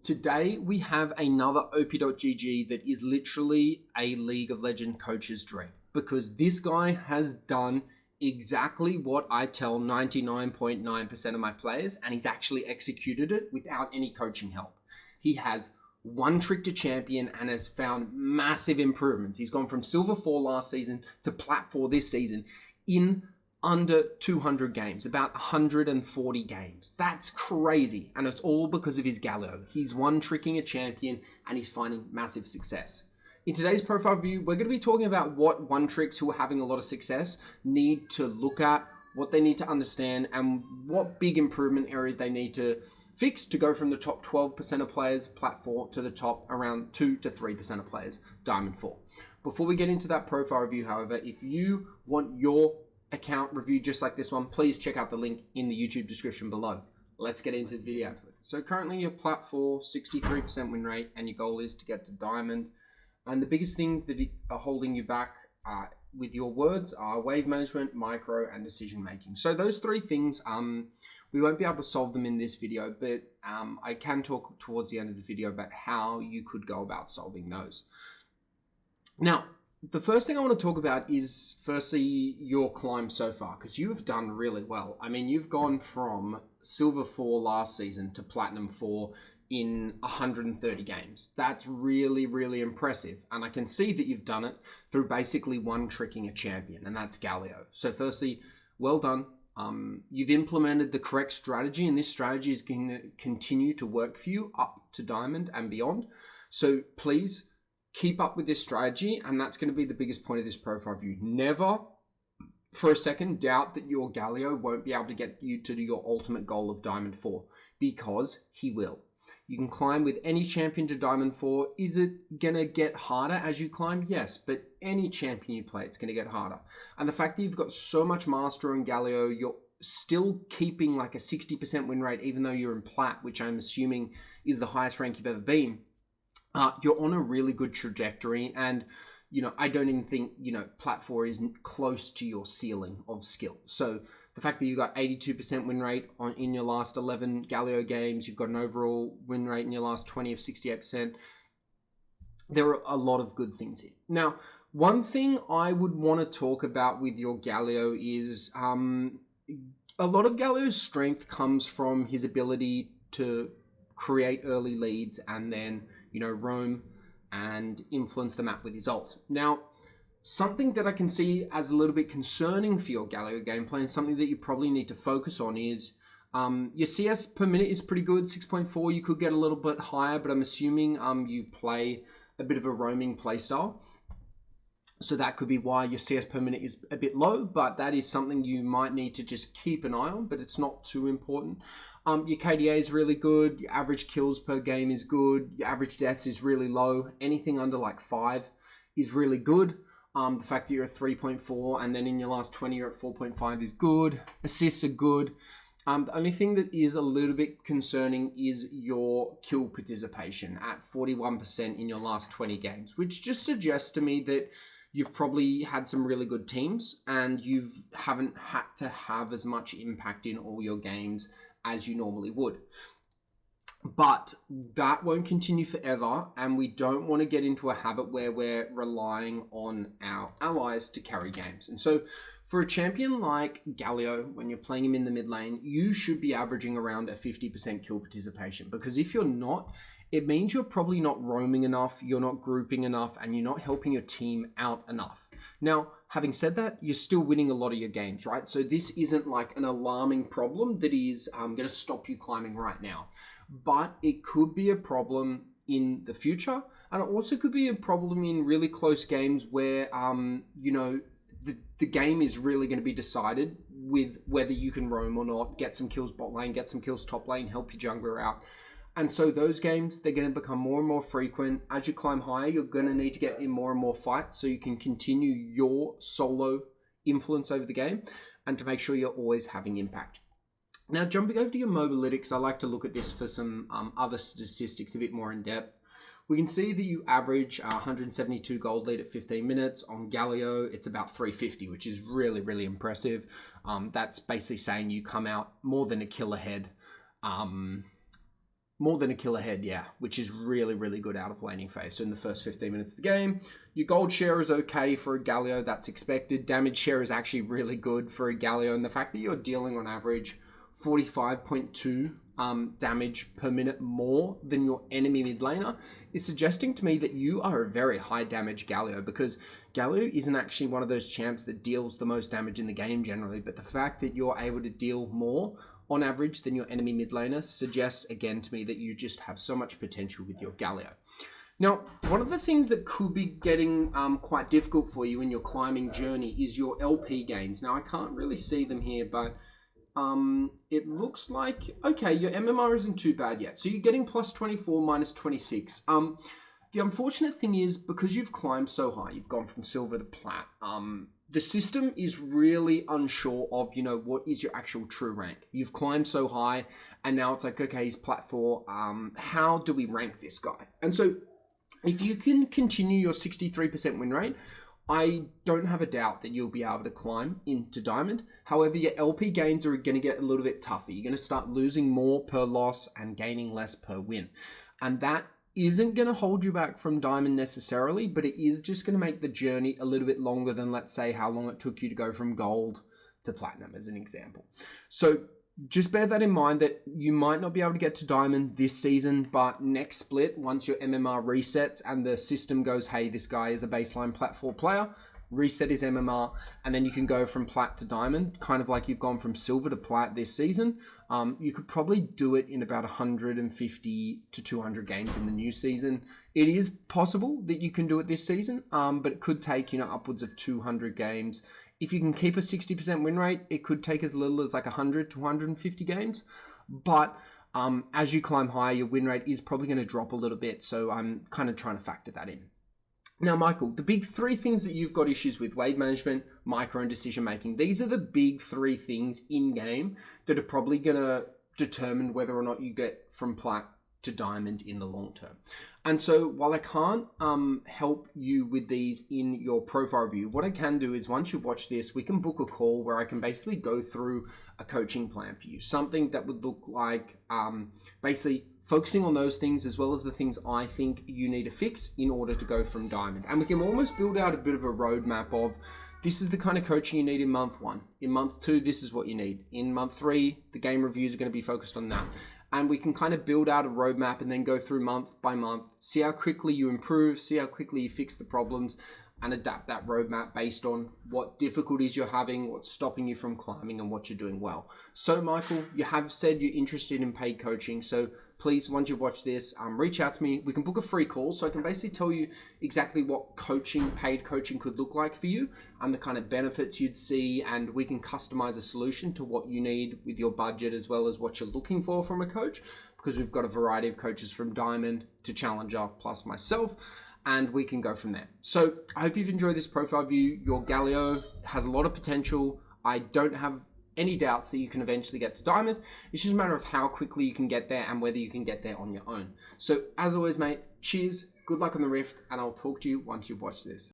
Today, we have another OP.GG that is literally a League of Legends coach's dream, because this guy has done exactly what I tell 99.9% of my players, and he's actually executed it without any coaching help. He has one trick to champion and has found massive improvements. He's gone from Silver 4 last season to Plat 4 this season in under 200 games, about 140 games. That's crazy. And it's all because of his Galio. He's one tricking a champion and he's finding massive success. In today's profile review, we're going to be talking about what one tricks who are having a lot of success need to look at, what they need to understand, and what big improvement areas they need to fix to go from the top 12% of players, Plat 4, to the top around 2 to 3% of players, Diamond 4. Before we get into that profile review, however, if you want your account reviewed just like this one, please check out the link in the YouTube description below. Let's get into the video. So currently you're Plat 4, 63% win rate, and your goal is to get to Diamond. And the biggest things that are holding you back with your words are wave management, micro, and decision making. So those three things, we won't be able to solve them in this video, but I can talk towards the end of the video about how you could go about solving those. Now, the first thing I want to talk about is firstly your climb so far, because you have done really well. I mean, you've gone from Silver 4 last season to Platinum 4 in 130 games. That's really, really impressive. And I can see that you've done it through basically one tricking a champion, and that's Galio. So firstly, well done. You've implemented the correct strategy, and this strategy is going to continue to work for you up to Diamond and beyond. So please keep up with this strategy, and that's going to be the biggest point of this profile review. Never for a second doubt that your Galio won't be able to get you to your ultimate goal of Diamond 4, because he will. You can climb with any champion to Diamond 4. Is it going to get harder as you climb? Yes, but any champion you play, it's going to get harder. And the fact that you've got so much Master in Galio, you're still keeping like a 60% win rate, even though you're in Plat, which I'm assuming is the highest rank you've ever been. You're on a really good trajectory, and I don't even think Plat 4 is close to your ceiling of skill. So the fact that you got 82% win rate in your last 11 Galio games, you've got an overall win rate in your last 20 of 68%. There are a lot of good things here. Now, one thing I would want to talk about with your Galio is a lot of Galio's strength comes from his ability to create early leads and then roam and influence the map with his ult. Now, something that I can see as a little bit concerning for your Galio gameplay, and something that you probably need to focus on, is your CS per minute is pretty good, 6.4. You could get a little bit higher, but I'm assuming you play a bit of a roaming playstyle. So that could be why your CS per minute is a bit low, but that is something you might need to just keep an eye on, but it's not too important. Your KDA is really good. Your average kills per game is good. Your average deaths is really low. Anything under like 5 is really good. The fact that you're at 3.4 and then in your last 20 you're at 4.5 is good. Assists are good. The only thing that is a little bit concerning is your kill participation at 41% in your last 20 games, which just suggests to me that you've probably had some really good teams and you haven't had to have as much impact in all your games as you normally would. But that won't continue forever, and we don't want to get into a habit where we're relying on our allies to carry games. And so for a champion like Galio, when you're playing him in the mid lane, you should be averaging around a 50% kill participation, because if you're not, it means you're probably not roaming enough, you're not grouping enough, and you're not helping your team out enough. Now, having said that, you're still winning a lot of your games, right? So this isn't like an alarming problem that is going to stop you climbing right now. But it could be a problem in the future, and it also could be a problem in really close games where, the game is really going to be decided with whether you can roam or not, get some kills bot lane, get some kills top lane, help your jungler out. And so those games, they're going to become more and more frequent. As you climb higher, you're going to need to get in more and more fights so you can continue your solo influence over the game and to make sure you're always having impact. Now, jumping over to your mobalytics, I like to look at this for some other statistics a bit more in depth. We can see that you average 172 gold lead at 15 minutes. On Galio, it's about 350, which is really, really impressive. That's basically saying you come out more than a kill ahead More than a kill ahead, yeah, which is really, really good out of laning phase. So in the first 15 minutes of the game, your gold share is okay for a Galio, that's expected. Damage share is actually really good for a Galio, and the fact that you're dealing on average 45.2 damage per minute more than your enemy mid laner is suggesting to me that you are a very high damage Galio, because Galio isn't actually one of those champs that deals the most damage in the game generally, but the fact that you're able to deal more on average than your enemy mid laner suggests again to me that you just have so much potential with your Galio. Now, one of the things that could be getting quite difficult for you in your climbing journey is your LP gains. Now, I can't really see them here, but it looks like, okay, your MMR isn't too bad yet. So you're getting plus 24, minus 26. The unfortunate thing is, because you've climbed so high, you've gone from silver to plat, the system is really unsure of, what is your actual true rank. You've climbed so high, and now it's like, okay, he's plat 4. How do we rank this guy? And so if you can continue your 63% win rate, I don't have a doubt that you'll be able to climb into Diamond. However, your LP gains are going to get a little bit tougher. You're going to start losing more per loss and gaining less per win. And that isn't going to hold you back from Diamond necessarily, but it is just going to make the journey a little bit longer than, let's say, how long it took you to go from gold to platinum as an example. So just bear that in mind, that you might not be able to get to Diamond this season, but next split, once your MMR resets and the system goes, hey, this guy is a baseline plat 4 player, reset his MMR, and then you can go from plat to Diamond, kind of like you've gone from silver to plat this season. You could probably do it in about 150 to 200 games in the new season. It is possible that you can do it this season, but it could take, upwards of 200 games. If you can keep a 60% win rate, it could take as little as like 100 to 150 games. But as you climb higher, your win rate is probably going to drop a little bit. So I'm kind of trying to factor that in. Now, Michael, the big 3 things that you've got issues with: wave management, micro, and decision-making. These are the big 3 things in-game that are probably going to determine whether or not you get from plat to Diamond in the long term. And so while I can't help you with these in your profile review, what I can do is, once you've watched this, we can book a call where I can basically go through a coaching plan for you. Something that would look like basically focusing on those things as well as the things I think you need to fix in order to go from Diamond. And we can almost build out a bit of a roadmap of, this is the kind of coaching you need in month 1. In month 2, this is what you need. In month 3, the game reviews are going to be focused on that. And we can kind of build out a roadmap and then go through month by month, see how quickly you improve, see how quickly you fix the problems, and adapt that roadmap based on what difficulties you're having, what's stopping you from climbing, and what you're doing well. So, Michael, you have said you're interested in paid coaching. So please, once you've watched this, reach out to me. We can book a free call so I can basically tell you exactly what paid coaching could look like for you and the kind of benefits you'd see, and we can customize a solution to what you need with your budget as well as what you're looking for from a coach, because we've got a variety of coaches from Diamond to Challenger plus myself, and we can go from there. So I hope you've enjoyed this profile view. Your Galio has a lot of potential. I don't have any doubts that you can eventually get to Diamond. It's just a matter of how quickly you can get there and whether you can get there on your own. So as always, mate, cheers, good luck on the Rift, and I'll talk to you once you've watched this.